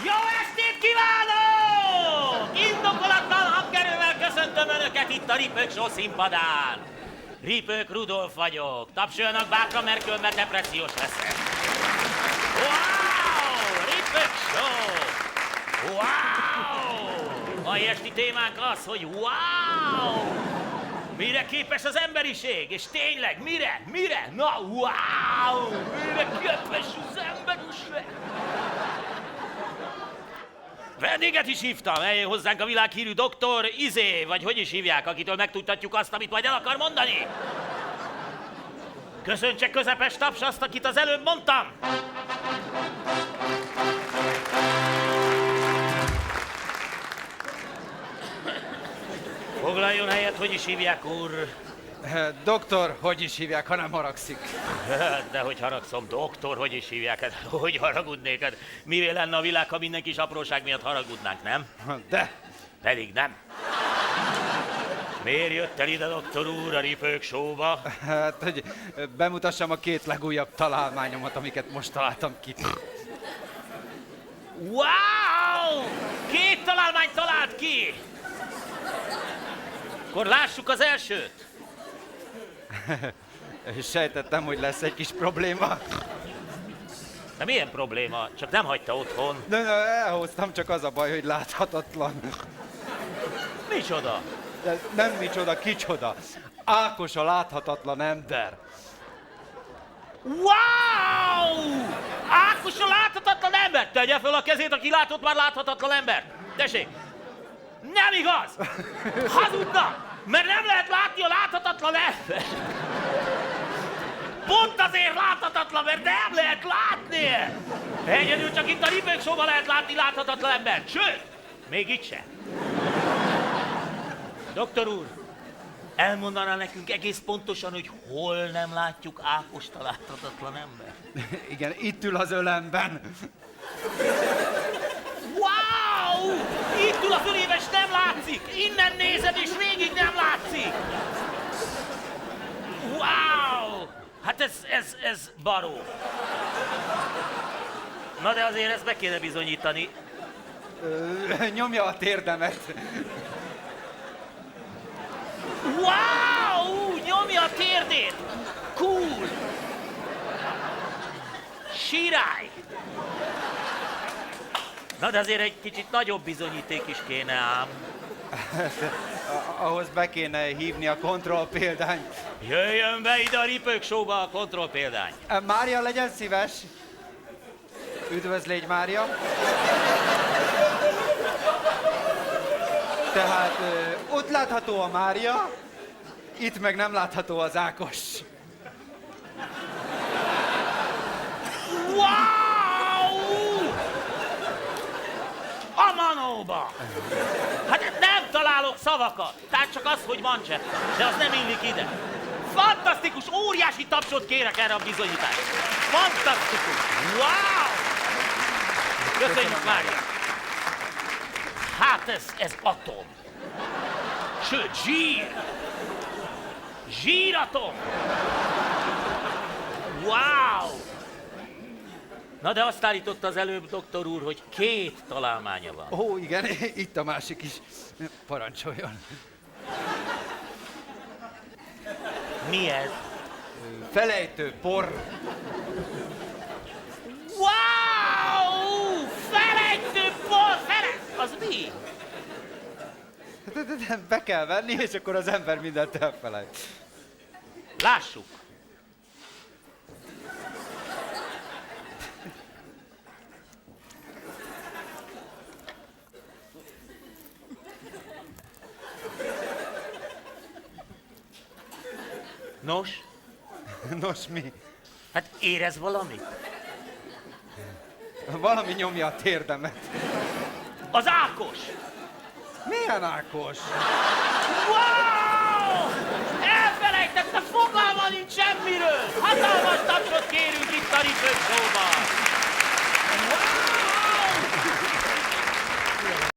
Jó estét kívánok! Indokolatlan hangerővel köszöntöm Önöket itt a Ripők Show színpadán. Ripők Rudolf vagyok. Tapsoljanak bátran, mert különben depressziós leszek. Wow! Ripők Show! Wow! Mai esti témánk az, hogy wow! Mire képes az emberiség? És tényleg, mire? Mire? Na, wow! Mire képes az emberiség? Vendéget is hívtam, eljön hozzánk a világhírű doktor Izé, vagy hogy is hívják, akitől megtudtatjuk azt, amit majd el akar mondani. Köszöntse közepes taps azt, akit az előbb mondtam. Foglaljon helyet, hogy is hívják, úr? Doktor, hogy is hívják, ha nem haragszik? De hogy haragszom, doktor, hogy is hívják? Hát, hogy haragudnék? Hát, mivé lenne a világ, ha minden kis apróság miatt haragudnánk, nem? De. Pedig nem. Miért jött el ide, doktor úr, a Ripők Show-ba? Hát, hogy bemutassam a két legújabb találmányomat, amiket most találtam ki. Wow! 2 találmányt talált ki! Akkor lássuk az elsőt. Sejtettem, hogy lesz egy kis probléma. De milyen probléma? Csak nem hagyta otthon. De elhoztam, csak az a baj, hogy láthatatlan. Micsoda? De nem micsoda, kicsoda. Ákos a láthatatlan ember. Wow! Ákos a láthatatlan ember! Tegye föl a kezét, aki látott már láthatatlan embert. Tessék! Nem igaz! Hazudna! Mert nem lehet látni a láthatatlan ember! Pont azért láthatatlan, mert nem lehet látni! Egyedül csak itt a Ripők Show-ban lehet látni láthatatlan embert. Sőt, még itt se. Doktor úr, elmondaná nekünk egész pontosan, hogy hol nem látjuk Ákost a láthatatlan ember? Igen, itt ül az ölemben. Wow! Itt ül a fölében, és nem látszik! Innen nézed, és végig nem látszik! Wow! Hát ez baró. Na de azért ezt be kéne bizonyítani. Nyomja a térdemet. Wow! Nyomja a térdét! Cool! Sirály! Na de azért egy kicsit nagyobb bizonyíték is kéne ám. Ahhoz be kéne hívni a kontrollpéldányt. Jöjjön be ide a Ripők Show-ba a kontrollpéldány. Mária, legyen szíves. Üdvözlégy, Mária. Tehát ott látható a Mária, itt meg nem látható az Ákos. Wow! A manóba! Hát nem találok szavakat, tehát csak az, hogy mancse, de az nem illik ide. Fantasztikus, óriási tapsot kérek erre a bizonyításra. Fantasztikus! Wow! Köszönjük, Mária! Hát ez atom. Sőt, zsír! Zsíratom! Wow! Na de azt állította az előbb, doktor úr, hogy 2 találmánya van. Ó, igen, itt a másik is. Parancsoljon. Mi ez? Felejtő por. Wow! Felejtő por! Az mi? De be kell venni, és akkor az ember mindent elfelejt. Lássuk! Nos? Nos, mi? Hát érez valamit? Valami nyomja a térdemet. Az Ákos! Milyen Ákos? Wow! Elfelejtette, fogalma nincs semmiről! Hatalmas tapsot kérünk itt a Ripők Show-ban!